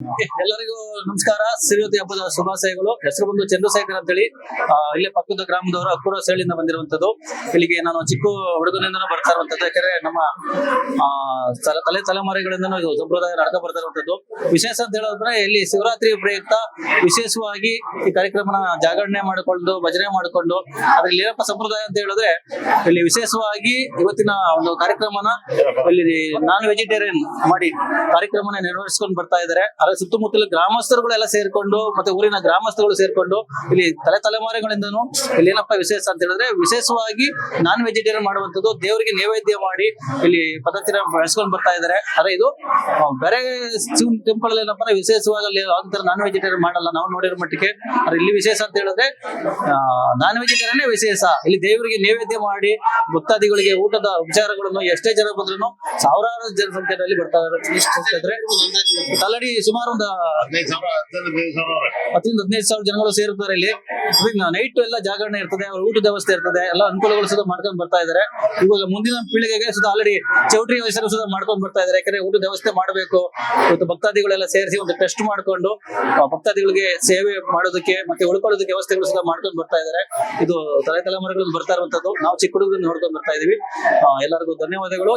ಎಲ್ಲರಿಗೂ ನಮಸ್ಕಾರ. ಸಿರಿಯುತಿ ಹಬ್ಬದ ಶುಭಾಶಯಗಳು. ಹೆಸರು ಬಂದು ಚಂದ್ರಶೇಖರ್ ಅಂತೇಳಿ ಇಲ್ಲೇ ಪಕ್ಕದ ಗ್ರಾಮದವರು ಅಕ್ಕೂರ ಸೇಳಿಂದ ಬಂದಿರುವಂತದ್ದು. ಇಲ್ಲಿಗೆ ನಾನು ಚಿಕ್ಕ ಹುಡುಗನಿಂದನೂ ಬರ್ತಾ ಇರುವಂತದ್ದು. ಯಾಕಂದ್ರೆ ನಮ್ಮ ತಲೆಮಾರಿಗಳಿಂದನೂ ಇದು ಸಂಪ್ರದಾಯ ನಡ್ಕೊ ಬರ್ತಾ ಇರುವಂತದ್ದು. ವಿಶೇಷ ಅಂತ ಹೇಳೋದ್ರೆ ಇಲ್ಲಿ ಶಿವರಾತ್ರಿ ಪ್ರಯುಕ್ತ ವಿಶೇಷವಾಗಿ ಈ ಕಾರ್ಯಕ್ರಮನ ಜಾಗರಣೆ ಮಾಡಿಕೊಂಡು ಭಜನೆ ಮಾಡಿಕೊಂಡು ಅದ್ರಲ್ಲಿ ಏನಪ್ಪ ಸಂಪ್ರದಾಯ ಅಂತ ಹೇಳಿದ್ರೆ ಇಲ್ಲಿ ವಿಶೇಷವಾಗಿ ಇವತ್ತಿನ ಒಂದು ಕಾರ್ಯಕ್ರಮನ ಇಲ್ಲಿ ನಾನ್ ವೆಜಿಟೇರಿಯನ್ ಮಾಡಿ ಕಾರ್ಯಕ್ರಮನ ನಿರ್ವಹಿಸ್ಕೊಂಡು ಬರ್ತಾ ಇದ್ದಾರೆ. ಅದ್ರ ಸುತ್ತಮುತ್ತಲ ಗ್ರಾಮಸ್ಥರುಗಳೆಲ್ಲ ಸೇರ್ಕೊಂಡು ಮತ್ತೆ ಊರಿನ ಗ್ರಾಮಸ್ಥರುಗಳು ಸೇರ್ಕೊಂಡು ಇಲ್ಲಿ ತಲೆಮಾರಿಗಳಿಂದನೂ ಇಲ್ಲಿ ಏನಪ್ಪಾ ವಿಶೇಷ ಅಂತ ಹೇಳಿದ್ರೆ ವಿಶೇಷವಾಗಿ ನಾನ್ ವೆಜಿಟೇರಿಯನ್ ಮಾಡುವಂತದ್ದು, ದೇವರಿಗೆ ನೈವೇದ್ಯ ಮಾಡಿ ಇಲ್ಲಿ ಪದ್ಧತಿನ ಬೆಳೆಸ್ಕೊಂಡು ಬರ್ತಾ ಇದ್ದಾರೆ. ಅದೇ ಇದು ಬೇರೆ ಟೆಂಪಲ್ ಅಲ್ಲಿ ಏನಪ್ಪಾ ವಿಶೇಷವಾಗಿ ಅಲ್ಲಿ ಒಂಥರ ನಾನ್ ವೆಜಿಟೇರಿಯನ್ ಮಾಡಲ್ಲ ನಾವು ನೋಡಿರೋ ಮಟ್ಟಿಗೆ. ಅದ್ರ ಇಲ್ಲಿ ವಿಶೇಷ ಅಂತ ಹೇಳಿದ್ರೆ ನಾನ್ ವೆಜಿಟೇರಿಯನ್ ವಿಶೇಷ. ಇಲ್ಲಿ ದೇವರಿಗೆ ನೈವೇದ್ಯ ಮಾಡಿ ಭಕ್ತಾದಿಗಳಿಗೆ ಊಟದ ಉಪಚಾರಗಳನ್ನು ಎಷ್ಟೇ ಜನ ಬಂದ್ರು ಸಾವಿರಾರು ಜನಸಂಖ್ಯೆಯಲ್ಲಿ ಬರ್ತಾ ಇದ್ದಾರೆ. ಆಲ್ರೆಡಿ ಸುಮಾರು ಒಂದು 10-15 ಸಾವಿರ ಜನಗಳು ಸೇರುತ್ತಾರೆ ಇಲ್ಲಿ. ನೈಟ್ ಎಲ್ಲ ಜಾಗರಣೆ ಇರ್ತದೆ, ಊಟದ ವ್ಯವಸ್ಥೆ ಇರ್ತದೆ, ಎಲ್ಲ ಅನುಕೂಲಗಳು ಸುಧಾ ಮಾಡ್ಕೊಂಡು ಬರ್ತಾ ಇದ್ದಾರೆ. ಇವಾಗ ಮುಂದಿನ ಪೀಳಿಗೆಗೆ ಸುಧಾ ಆಲ್ರೆಡಿ ಚೌಟ್ರಿ ವಯಸ್ಸರು ಸುಧಾ ಮಾಡ್ಕೊಂಡು ಬರ್ತಾ ಇದ್ದಾರೆ. ಯಾಕಂದ್ರೆ ಊಟದ ವ್ಯವಸ್ಥೆ ಮಾಡಬೇಕು. ಇವತ್ತು ಭಕ್ತಾದಿಗಳೆಲ್ಲ ಸೇರಿಸಿ ಒಂದು ಟೆಸ್ಟ್ ಮಾಡ್ಕೊಂಡು ಭಕ್ತಾದಿಗಳಿಗೆ ಸೇವೆ ಮಾಡೋದಕ್ಕೆ ಮತ್ತೆ ಉಳ್ಕೊಳ್ಳೋದಕ್ಕೆ ವ್ಯವಸ್ಥೆಗಳು ಸುಧಾ ಮಾಡ್ಕೊಂಡು ಬರ್ತಾ ಇದ್ದಾರೆ. ಇದು ತಲೆಮಾರುಗಳು ಬರ್ತಾ ಇರುವಂತದ್ದು. ನಾವು ಚಿಕ್ಕ ಹುಡುಗರನ್ನ ನೋಡ್ಕೊಂಡು ಬರ್ತಾ ಇದೀವಿ. ಎಲ್ಲರಿಗೂ ಧನ್ಯವಾದಗಳು.